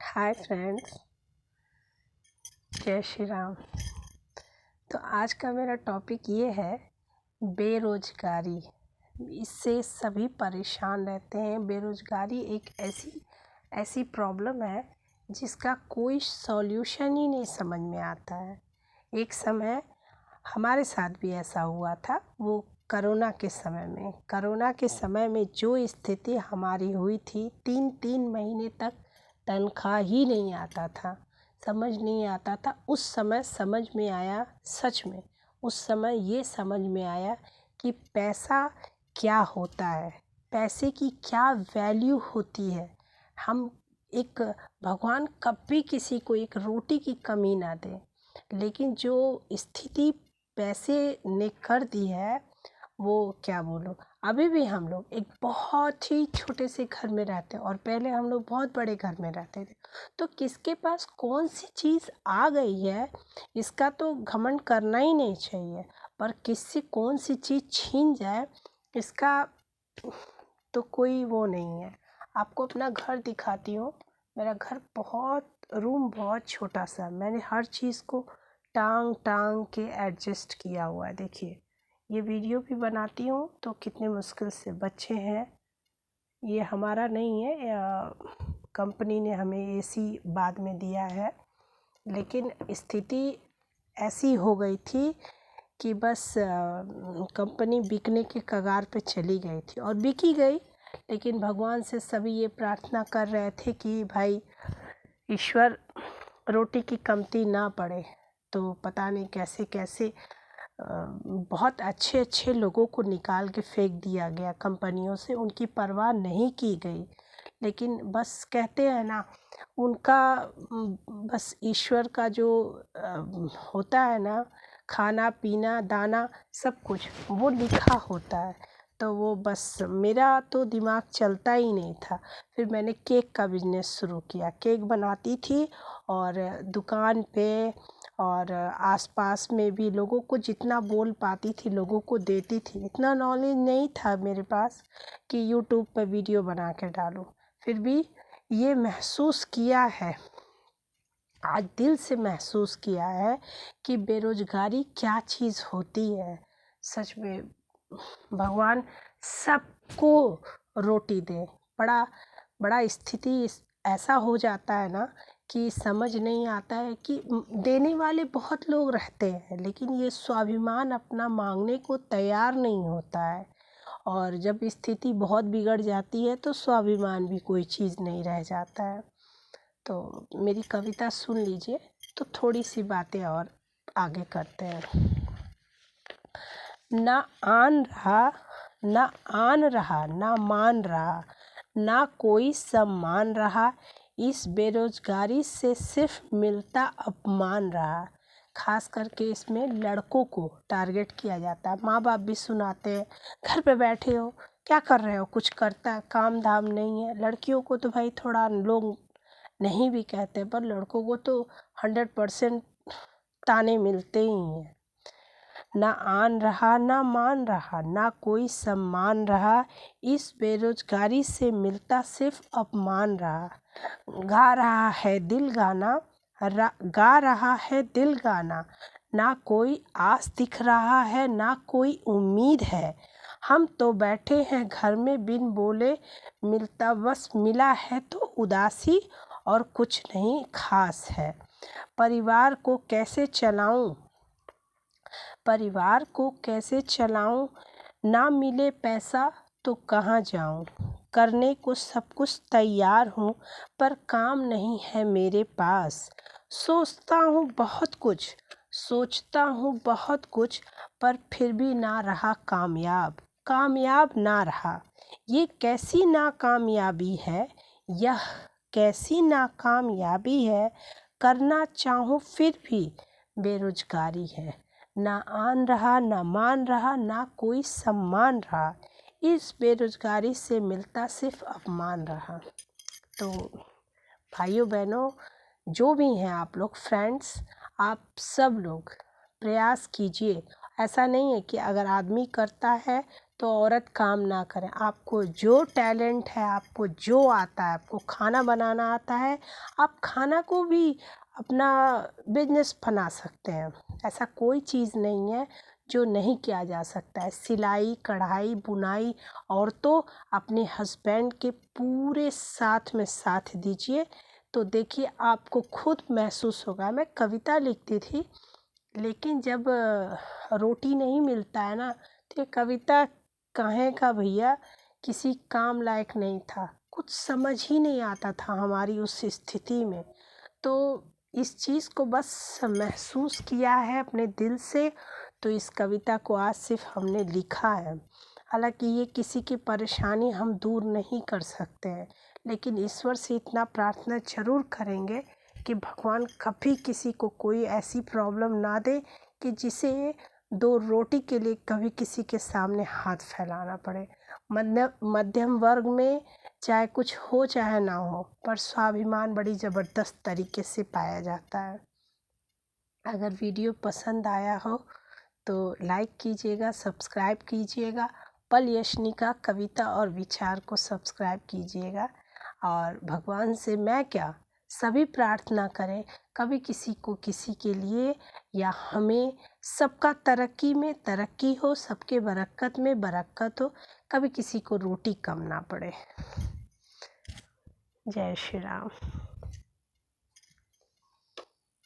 Hi friends, जय श्री राम। तो आज का मेरा टॉपिक ये है बेरोज़गारी। इससे सभी परेशान रहते हैं। बेरोज़गारी एक ऐसी प्रॉब्लम है जिसका कोई सॉल्यूशन ही नहीं समझ में आता है। एक समय हमारे साथ भी ऐसा हुआ था, वो कोरोना के समय में जो स्थिति हमारी हुई थी, 3 महीने तक तनख्वाह ही नहीं आता था, समझ नहीं आता था। उस समय समझ में आया, सच में उस समय ये समझ में आया कि पैसा क्या होता है, पैसे की क्या वैल्यू होती है। भगवान कभी किसी को एक रोटी की कमी ना दे, लेकिन जो स्थिति पैसे ने कर दी है वो क्या बोलो। अभी भी हम लोग एक बहुत ही छोटे से घर में रहते हैं और पहले हम लोग बहुत बड़े घर में रहते थे। तो किसके पास कौन सी चीज़ आ गई है इसका तो घमंड करना ही नहीं चाहिए, पर किससे कौन सी चीज़ छीन जाए इसका तो कोई वो नहीं है। आपको अपना घर दिखाती हूँ। मेरा घर रूम बहुत छोटा सा, मैंने हर चीज़ को टांग के एडजस्ट किया हुआ है। देखिए, ये वीडियो भी बनाती हूँ तो कितने मुश्किल से। बच्चे हैं, ये हमारा नहीं है, कंपनी ने हमें एसी बाद में दिया है, लेकिन स्थिति ऐसी हो गई थी कि बस कंपनी बिकने के कगार पे चली गई थी और बिक ही गई। लेकिन भगवान से सभी ये प्रार्थना कर रहे थे कि भाई ईश्वर रोटी की कमती ना पड़े। तो पता नहीं कैसे कैसे बहुत अच्छे लोगों को निकाल के फेंक दिया गया कंपनियों से, उनकी परवाह नहीं की गई। लेकिन बस कहते हैं ना, उनका बस ईश्वर का जो होता है ना, खाना पीना दाना सब कुछ वो लिखा होता है। तो वो बस मेरा तो दिमाग चलता ही नहीं था। फिर मैंने केक का बिज़नेस शुरू किया। केक बनाती थी और दुकान पे और आसपास में भी लोगों को जितना बोल पाती थी लोगों को देती थी। इतना नॉलेज नहीं था मेरे पास कि यूट्यूब पर वीडियो बना के डालूं। फिर भी ये महसूस किया है, आज दिल से महसूस किया है कि बेरोज़गारी क्या चीज़ होती है। सच में भगवान सबको रोटी दे। बड़ा स्थिति ऐसा हो जाता है ना कि समझ नहीं आता है कि देने वाले बहुत लोग रहते हैं, लेकिन ये स्वाभिमान अपना मांगने को तैयार नहीं होता है। और जब स्थिति बहुत बिगड़ जाती है तो स्वाभिमान भी कोई चीज़ नहीं रह जाता है। तो मेरी कविता सुन लीजिए, तो थोड़ी सी बातें और आगे करते हैं। ना आन रहा ना मान रहा, ना कोई सम्मान रहा, इस बेरोज़गारी से सिर्फ मिलता अपमान रहा। खास करके इसमें लड़कों को टारगेट किया जाता है। माँ बाप भी सुनाते हैं, घर पे बैठे हो क्या कर रहे हो, कुछ करता काम धाम नहीं है। लड़कियों को तो भाई थोड़ा लोग नहीं भी कहते, पर लड़कों को तो 100% ताने मिलते ही हैं। ना आन रहा ना मान रहा, ना कोई सम्मान रहा, इस बेरोज़गारी से मिलता सिर्फ अपमान रहा। गा रहा है दिल गाना, ना कोई आस दिख रहा है ना कोई उम्मीद है। हम तो बैठे हैं घर में बिन बोले, मिला है तो उदासी और कुछ नहीं खास है। परिवार को कैसे चलाऊं, ना मिले पैसा तो कहाँ जाऊं। करने को सब कुछ तैयार हूँ पर काम नहीं है मेरे पास। सोचता हूँ बहुत कुछ पर फिर भी ना रहा कामयाब ना रहा। ये कैसी नाकामयाबी है, करना चाहूँ फिर भी बेरोज़गारी है। ना आन रहा ना मान रहा, ना कोई सम्मान रहा, इस बेरोज़गारी से मिलता सिर्फ अपमान रहा। तो भाइयों बहनों, जो भी हैं आप लोग, फ्रेंड्स, आप सब लोग प्रयास कीजिए। ऐसा नहीं है कि अगर आदमी करता है तो औरत काम ना करें। आपको जो टैलेंट है, आपको जो आता है, आपको खाना बनाना आता है, आप खाना को भी अपना बिजनेस बना सकते हैं। ऐसा कोई चीज़ नहीं है जो नहीं किया जा सकता है। सिलाई, कढ़ाई, बुनाई, और तो अपने हस्बैंड के पूरे साथ में साथ दीजिए, तो देखिए आपको खुद महसूस होगा। मैं कविता लिखती थी, लेकिन जब रोटी नहीं मिलता है ना, तो ये कविता काहे का भैया किसी काम लायक नहीं था। कुछ समझ ही नहीं आता था हमारी उस स्थिति में। तो इस चीज़ को बस महसूस किया है अपने दिल से, तो इस कविता को आज सिर्फ हमने लिखा है। हालांकि ये किसी की परेशानी हम दूर नहीं कर सकते हैं, लेकिन ईश्वर से इतना प्रार्थना ज़रूर करेंगे कि भगवान कभी किसी को कोई ऐसी प्रॉब्लम ना दे कि जिसे दो रोटी के लिए कभी किसी के सामने हाथ फैलाना पड़े। मध्यम वर्ग में चाहे कुछ हो चाहे ना हो, पर स्वाभिमान बड़ी ज़बरदस्त तरीके से पाया जाता है। अगर वीडियो पसंद आया हो तो लाइक कीजिएगा, सब्सक्राइब कीजिएगा। पल यशनी का कविता और विचार को सब्सक्राइब कीजिएगा। और भगवान से मैं क्या, सभी प्रार्थना करें, कभी किसी को किसी के लिए या हमें सबका तरक्की में तरक्की हो, सबके बरकत में बरकत हो, कभी किसी को रोटी कम ना पड़े। जय श्री राम।